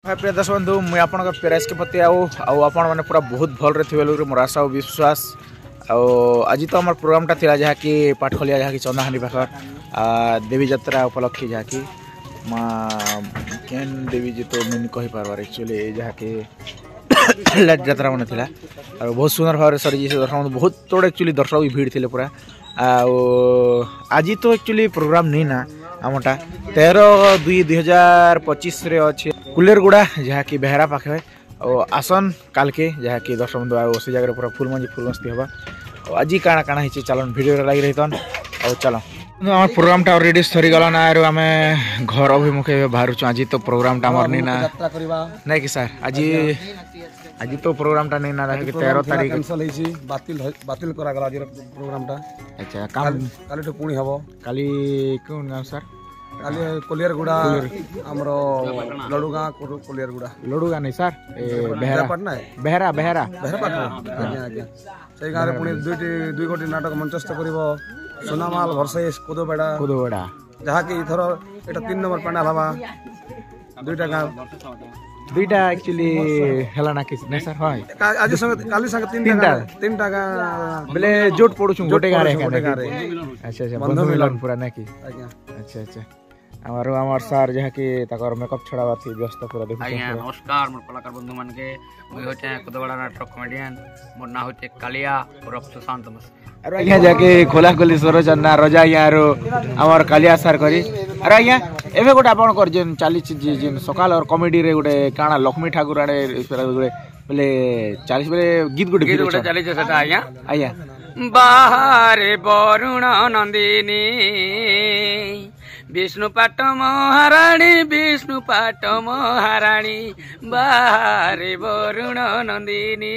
हाय प्रिय दर्शक बंधु मुझे आप पेराइस के प्रति मैंने पूरा बहुत भल थे मोर आशा और विश्वास आज तो आम प्रोग्रामटा था जहाँकि पाठखलिया जहाँकि चंदाहानी पाखर देवी जात्रा उपलक्षे जहाँकि माँ केन देवी जी तो मुझे कही पार्बार एक्चुअली जहाँकि लाइट जात्रा मन था और बहुत सुंदर भाव में सरी दर्शक बहुत तोड़ एक्चुअली दर्शक भी भीड़ थे पूरा आज तो एक्चुअली प्रोग्राम नहीं ना आमटा 13/2/2025 अच्छे कुलेरगुड़ा जहाँकि बेहरा पाखे और आसन काल के जहाँकि दर्शक बंधु से जगह पूरा फुलमस्ती हवा आज काଣା काଣା होती चलन भिडियो लगी रही और चलो आम प्रोग्रामटा अलरेडी सरी गला ना आम घर अभिमुखे बाहर आज तो प्रोग्रामटा आम नहीं ना नहीं कि सर आज तो प्रोग्रामटा नहीं ना 13 तारीख बातिल करा गला आज प्रोग्रामटा अच्छा काम काली तो पुणी हबो काली कौन गाँव सर काली कोलियरगुड़ा हमरो लडुगा कोलियरगुड़ा लडुगा नहीं सर बेहरा पटना है बेहरा बेहरा बेहरा पटना आज्ञा आज्ञा से गारे पुणी दुई गोटी नाटक मंचस्थ करिवो सोनामाल वर्सेस कोदोबेड़ा जहाँ कि इथर एटा 3 नंबर पैनल हवा दुईटा एक्चुअली हेला ना किस नहीं सर हाय आज संग काली संग तीनटा बोले जोट पडुछु गोटे गारे अच्छा अच्छा बंधु मिलन पूरा ना कि अच्छा अच्छा आमार सर जहाँ कि तकर मेकअप छड़ावा थी व्यस्त पूरा देखु आज्ञा नमस्कार मोर कलाकार बंधु मान के मुई होचे कोदोबड़ा नाटक कॉमेडियन मोर ना होचे कालिया और सुशांत मस अरे यहाँ जाके खोला खोली सरोचना रजा यहाँ आमर कालिया सार करी अरे आज्ञा एवं गोटे आप चली जेन सकाल और कमेडी रे गोटे काଣା लक्ष्मी ठाकुर आड़े गोटे बोले 40 बेले गीत गोटे चली आज्ञा आज्ञा बाहरे वरुण नंदिनी विष्णु पाट महाराणी बाहरे वरुण नंदिनी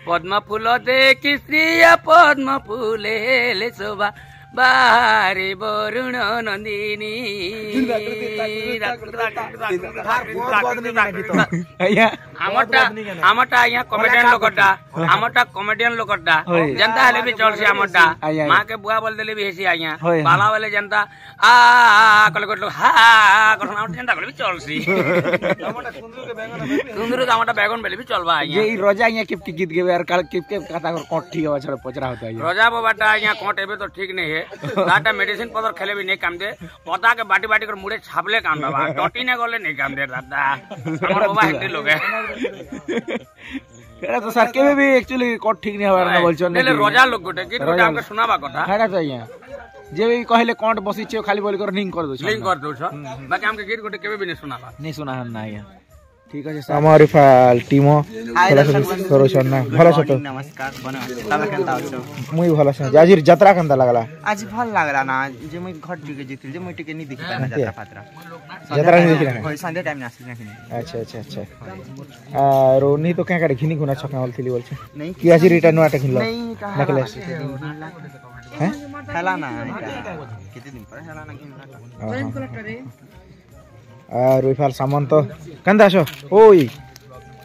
पद्म फूल देखी श्रिया पद्म फूले शोभा बाहरे वरुण नंदिनी आमटा आज्ञा कॉमेडियन लोकटा जनता हेले भी चलसी आमटा माँ के बुआ बोल देले भी हेसी आज्ञा बाला वाले जनता आ कले गोट हा करना जनता कले भी चलसी सुंदर आमटा बैगन बेले भी चलबा आज्ञा ये रोजा आज्ञा किप गीत गेबे यार काल किप कथा कोट ठीक है छड़ पचरा होता है रोजा बाबाटा आज्ञा कोट एबे तो ठीक नहीं है दाटा मेडिसिन पदर खेले भी नहीं काम दे पता के बाटी बाटी कर मुड़े छापले काम दबा टटी ने गले नहीं काम दे दादा हमर बाबा हेक्टी लोग है एरा तो सर केबे भी एक्चुअली कोट ठीक नहीं हवार ना बोलछन नेले रोजा लोग गोटे गीत गोटे हमके सुनाबा कथा हेरा तो आज्ञा जे भी कहले कोट बसी छ खाली बोल कर लिंक कर दो बाकी हमके गीत गोटे केबे भी नहीं सुनाबा नहीं सुना ना आज्ञा ठीक है हमारी फाल टीमो सरोचना भलो छ तो नमस्कार बना तब केनता हो मुई भलो छ जाजिर यात्रा केनता लागला आज भल लागला ना जे मुई घर टिके जितिल जे मुई टिके नहीं देखि पाना यात्रा पात्रा यात्रा नहीं देखि होय संडे टाइम नासी नहीं अच्छा अच्छा अच्छा आ रोनी तो क्या करे घिनी गुना छका होल थिली बोल छ नहीं कि आज रिटर्न वाटा खिलो नहीं नेकलेस हैं हला ना कितने दिन पर हला ना और विफाल सामंत कंदा छो ओई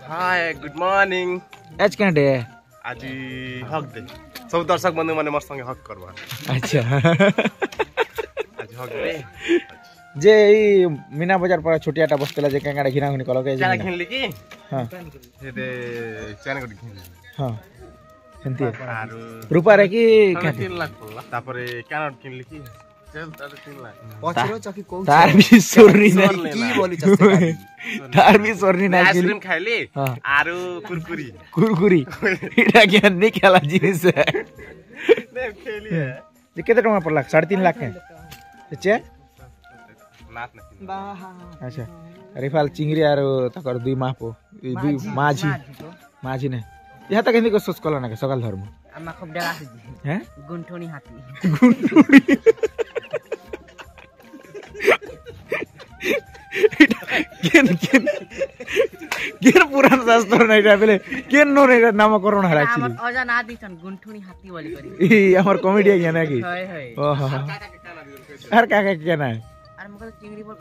हाय गुड मॉर्निंग आज क्या डे आज हक दे सब दर्शक बंधु माने मोर संगे हक करबा अच्छा आज हक दे जे ई मीना बाजार पर छोटियाटा बसतेला जे कांगाडा घिना घिनी कलो के चला खेलली की हां हेदे चैन गोटी खेलली हां सेंती आरो रूपा रे की 3 लाख पड़ला तापरे कैनट किनली की 3 लाख पछरो चकी को तार भी सोरनी नहीं की बोली चस्ते तार भी सोरनी नहीं आइसक्रीम खाइली हां आरो कुरकुरी इटा क्या नहीं खेला जिनिस है ने खेली है जे केते टका पड़ला 3.5 लाख के चे नाथ नहीं अच्छा रिफाल चिंगरी आरो तकर दुई मापो दुई माझी ने यहाँ तक हिंदी को सोच कला ना के सकाल धर्म आमा खूब डरा हैं गुंठोनी हाथी केन पुराण शास्त्र नहीं रा बेले केन नो रे नामकरण हला हमर एक्चुअली अजा ना दिसन गुंठोनी हाथी बोली करी ई हमर कॉमेडी है ना की होय होय ओहो हर का कहना है अरे मगर चिंगड़ी बोल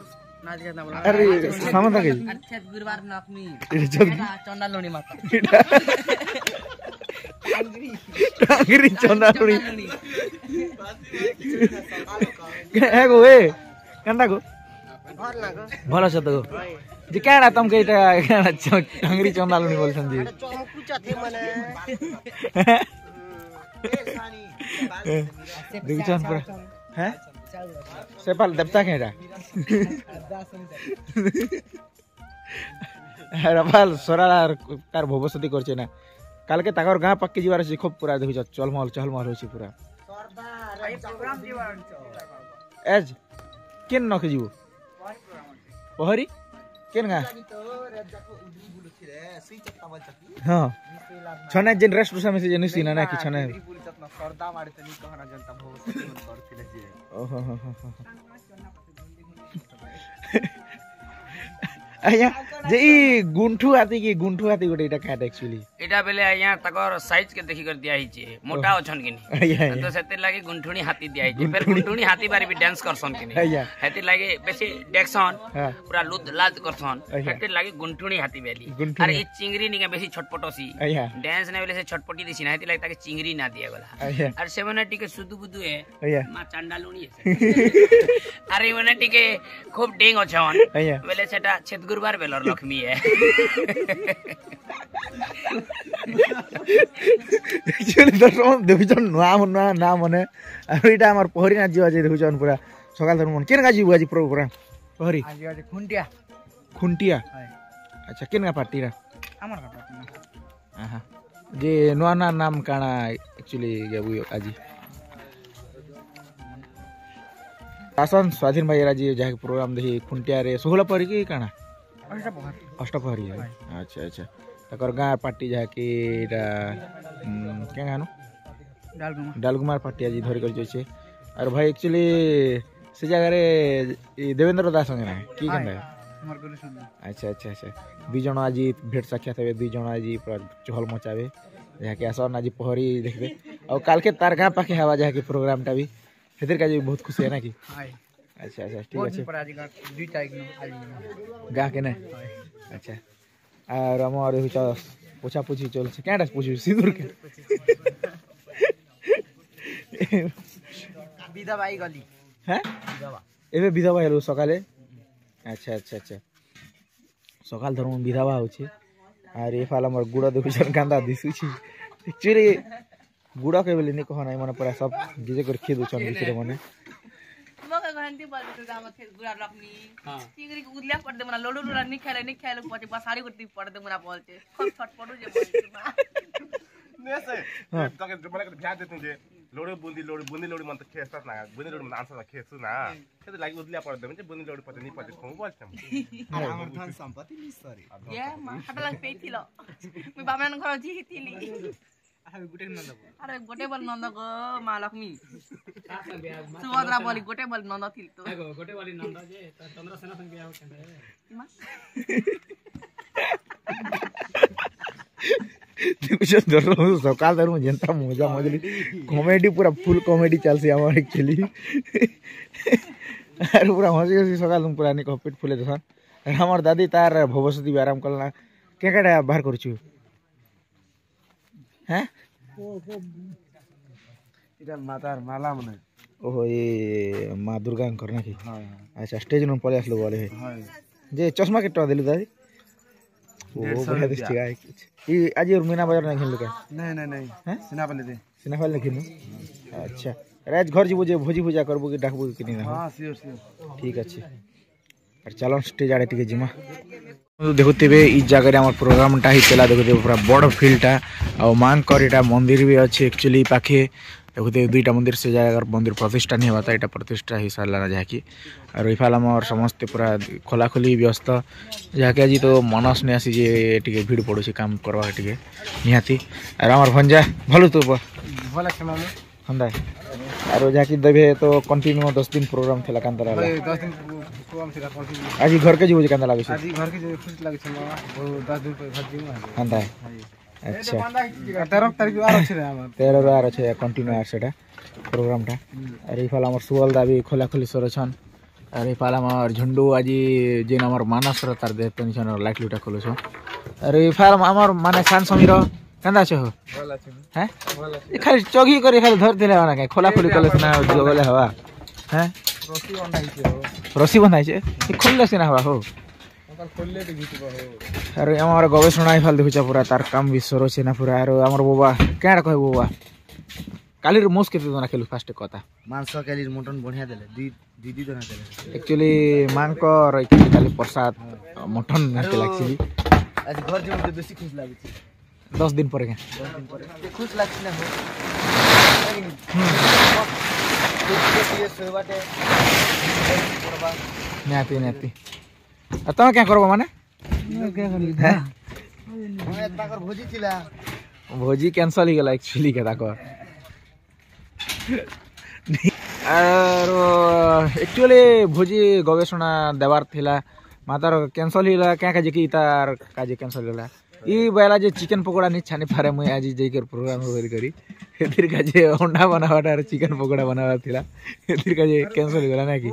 ना दिया ना बोला अरे सामंत के अच्छा गुरुवार में अपनी इधर चंदा लोनी माता टांगरी चंदा लोनी है गो ए कंदा गो भल छ त जे काड़ा तुमके इटा काड़ा टंगरी चंदा लुनी बोलछन जी चौकुचा थे मने देखछन पूरा हैं सेपाल देवता केडा रपाल सोराला तार भविष्यति करछे ना काल के ताकर गां पक्की जीवार से खूब पूरा देखछ चहलमहल होछि पूरा एज केन नख जीवो पहरी केन गा हां छने जेन रेस्ट रुसा में से जेन सीना ना कि छने सरदा मारे तनी कहना जनता भविष्य मन करथिले जे ओहो आया जे ई गुंठू हाथी गोटे इटा काट एक्चुअली एटा बेले आया तकर साइज के देखि कर दिया हिचे मोटा अछन किनी तो सेते लागे गुंठुणी हाथी दिया हिचे फिर गुंठुणी हाथी बारे भी डांस करसन किनी हेती लागे बेसी डेक्सन पूरा लुद लाज करसन हेती लागे गुंठुणी हाथी बेली अरे ई चिंगरी निके बेसी छटपटसी डांस ने बेले से छटपटी दिसी ना हेती लागे ताके चिंगरी ना दिया गला अरे से मने टिके सुदु बुदु है मा चांडालुणी है अरे मने टिके खूब डेंग अछन बेले सेटा गुरुवार बेलर लक्ष्मी है एक्चुअली दर्शक देखुछन ना मने और इटा हमर पहरी ना जीवा जे देखुछन पूरा सकाल धर मन केन गा जीवा जी प्रोग्राम पहरी आज खुंटिया अच्छा केन गा पार्टी रा हमर पार्टी आहा जे नुआ ना नाम काना एक्चुअली गेबु आजी आसन स्वाधीन भाई राजी जहा प्रोग्राम देखि खुंटिया रे 16 पहरी की काना अष्टपहरी है अच्छा तकर गाँ पार्टी जहा कि क्या गानो डालगुमार पार्टी आज धर कर जाइए और भाई एक्चुअली से जगह रे देवेंद्र दास संगे ना की केनदा अच्छा दुई जन आज भेट साक्षात हे दुई जन आज पूरा चहल मचावे जहा कि आसन आज पहरी देखबे और काल के तार गाँ पाखे हवा जहा कि प्रोग्राम टा भी हेतिर का बहुत खुशी है ना कि अच्छा ठीक है गाँ के ना अच्छा और हमारे पोछा पोछी चल क्या पूछू सिंदूर के विधवा आई गली हैं एबे विधवा हेलो सकाले अच्छा सकाल धर्म विधवा होछि और ए फाल हमर गुड़ा देखुछन कांदा दिसुछि एक्चुअली गुड़ा के बेले नि कहना माने पूरा सब गिजे कर खे दुछन बिचरे माने मका घंटी बल तो गाम थे गुरा लक्ष्मी चिंगरी उदल्या पड़ दे मना लोडू लोडा नि खेले पचे बसारी करती पड़ दे मना बोलते खूब छटपटू जे बोलते ने से तके मला ध्यान देतु जे लोडू बुंदी मन तो खेसतात ना बुंदी लोडू मन आंसर खेसु ना ते लागि उदल्या पड़ दे म्हणजे बुंदी लोडू पचे नि पचे खौ बोलछम हमर धन संपत्ति निसरी ये मा हटला पेथिलो मी बामन घर जी हितिली अरे गोटे बल नंद गो माँ लक्ष्मी सुभद्रा बोली गोटे बल नंद थिल तो गोटे वाली नंद जे चंद्रसेना संग बियाह केंदे सकाल धर जनता मजा मजली कॉमेडी पूरा फुल कॉमेडी चलसी हमर एक्चुअली अरे पूरा हंसी सकाल पूरा नि पेट फुले दसन हमर दादी तार भविष्यति आराम करला के केडा बाहर करछु हैं इटा मातार माला मने ओहो ये माँ दुर्गा करना की अच्छा स्टेज न पले आसलो बोले जे चश्मा के टो देलु दादी ओ बढ़िया दिसछि गाय ई आज मीना बाजार नहीं खेलु का नहीं हैं सिनापल्ली दे सिनापल्ली खेलु अच्छा राज घर जीवो जे भोजी पूजा करबो कि डाकबो कि नहीं हां सियोर ठीक अछि और चलो स्टेज आड़े टिके जिमा देखुवे ई जगह आम प्रोग्राम टा ही चला देखुवे पूरा बड़ फील्डटा आ माँ का मंदिर भी अच्छे एक्चुअली पाखे देखुवे दुईटा मंदिर से जगह मंदिर प्रतिष्ठा नहीं होता यहाँ प्रतिष्ठा हो सारा जहाँकि और इफाल आम समस्ते पूरा खोलाखोली व्यस्त जहाँकि आज तो मनस नहीं आसी जे टे भिड़ पड़ू काम करवा टे निहाती और आम भंजा भल तो भल हंदा और जहाँकि देवे तो कंटिन्यू 10 दिन प्रोग्राम थी कांता 10 दिन प्रोग्राम थी आज घर के जीव कांता लगे आज घर के खुश लगे 10 दिन पे घर जीव हंदा अच्छा 13 तारीख आर अछि रे हमर 13 आर अछि कंटिन्यू आर सेटा प्रोग्राम टा और इफाल हमर सुवल दाबी खोला खोली सरछन और इफाल हमर झंडू आज जेन हमर मानस र तार दे पेंशन लाइट लुटा खोलो छ और इफाल हमर माने शान समीर कंदा छ भल अछि हैं खाली चगी करी खाली धर देले ना के खोला खोली कले ना जोगले हवा हैं रसी बंधाई छै रसी बंधाई छै खोलले से ना हवा हो ଆରେ ଆମର ଗବେଷଣା ଇଫାଲ ଦେଖୁଛ ପୁରା ତାର କାମ ବି ସରୋଛି ନା ପୁରା ଆରୁ ଆମର ବୋବା କାଣା କହିବୁ ବୋବା କାଲିର ମୋସ୍ କେତେ ଦନା ଖେଲୁ ଫାଷ୍ଟ କଥା ମାଂସ କାଲି ମଟନ ବଢିଆ ଦେଲେ ଦି ଦନା ଦେଲେ एक्चुअली मांकर एक्चुअली काली प्रसाद मटन के लागछि आज घर जे मते बेसी खुश लागै छै 10 दिन पर के 10 दिन पर खुश लागछि ना हो ये सोबाटे करबा नाती त क्या करबो माने क्या करबी हैं मैं ताकर भोजी थिला भोजी कैंसिल ही गेला एक्चुअली के ताकर और एक्चुअली भोजी गवेषणा देवार थिला मातार कैंसिल हिला क्या काजे की तार काजे कैंसिल होला ई बेला जे चिकन पकोड़ा नि छानी पारे मुई आज जेकर प्रोग्राम होल करी एतिर काजे अंडा बनावाटा और चिकन पकोड़ा बनावा थिला एतिर काजे कैंसिल होला ना की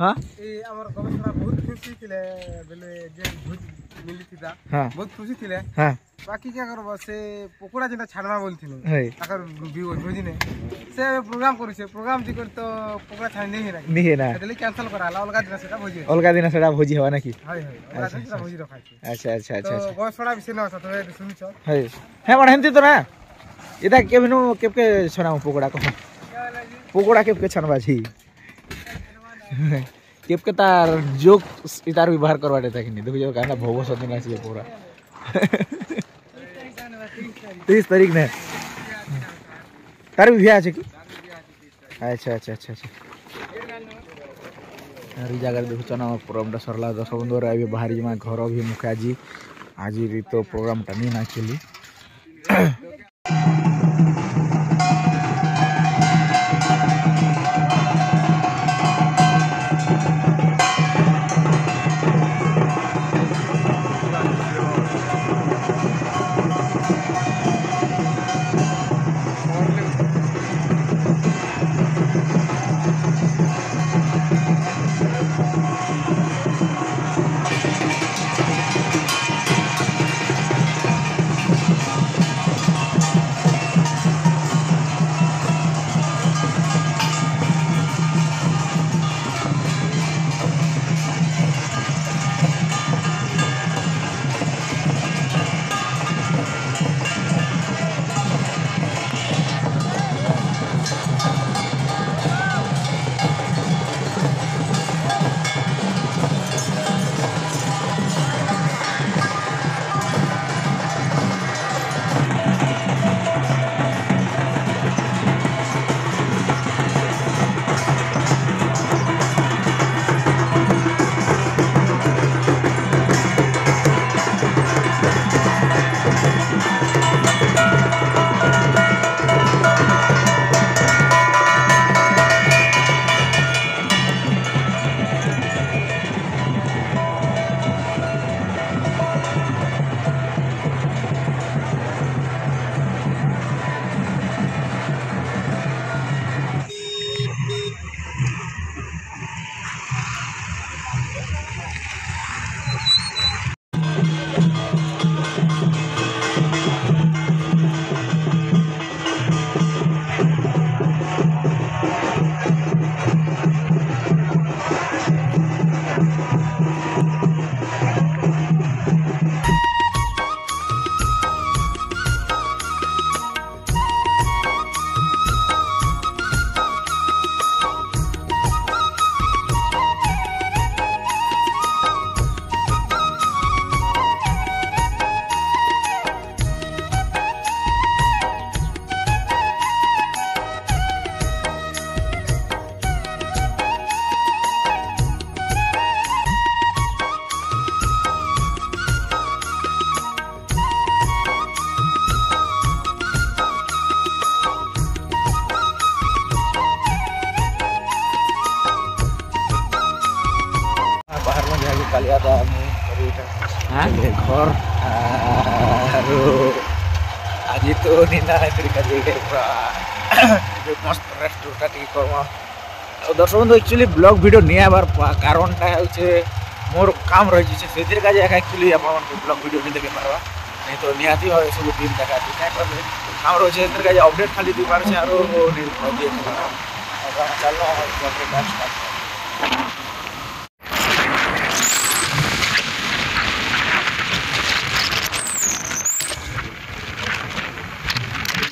हां ए हमर गवेषणा बहुत खुशी थिले बेले जे भोजी मिली थिला हां बहुत खुशी थिले हां बाकी क्या करबो से पकोड़ा जेटा छाड़ना बोलथिन है ताकर भोजी ने से प्रोग्राम करू छे प्रोग्राम जी कर तो पकोड़ा छाड़ नहीं है नहीं है ना એટલે कैंसिल कराला अलगा दिन सेटा भोजी अलगा दिन सेटा भोजी हवा ना की हाय अलगा दिन सेटा भोजी रखा छे अच्छा अच्छा अच्छा तो गवेषणा विषय न तो सुनिछ है हे मन हेंती तो ना इदा केबिनु केपके छनाउ पकोड़ा को पकोड़ा केपके छनबा छी केपके तार जोक इतार व्यवहार करवाटे ताकि देखो जो गाना भवो सदिन आसी पूरा 30 तारीख ने तार भी भ्या छै की अच्छा अच्छा अच्छा अच्छा अरे जगह देखो चना प्रोग्राम सरला 10 बंदो रे आबे बाहर जमा घर भी मुखाजी आज तो प्रोग्राम टा नहीं ना चली घर आज तो निना मस्त रेस्टोरेंट टी करमा दर्शक बंधु एक्चुअली ब्लॉग वीडियो नहीं आबार कारण मोर काम रही से एक्चुअली ब्लॉग वीडियो नहीं देखे पार्बा नहीं तो निहाती भाव सब टीम देखा काम रही अपडेट खाली दी पारे चलो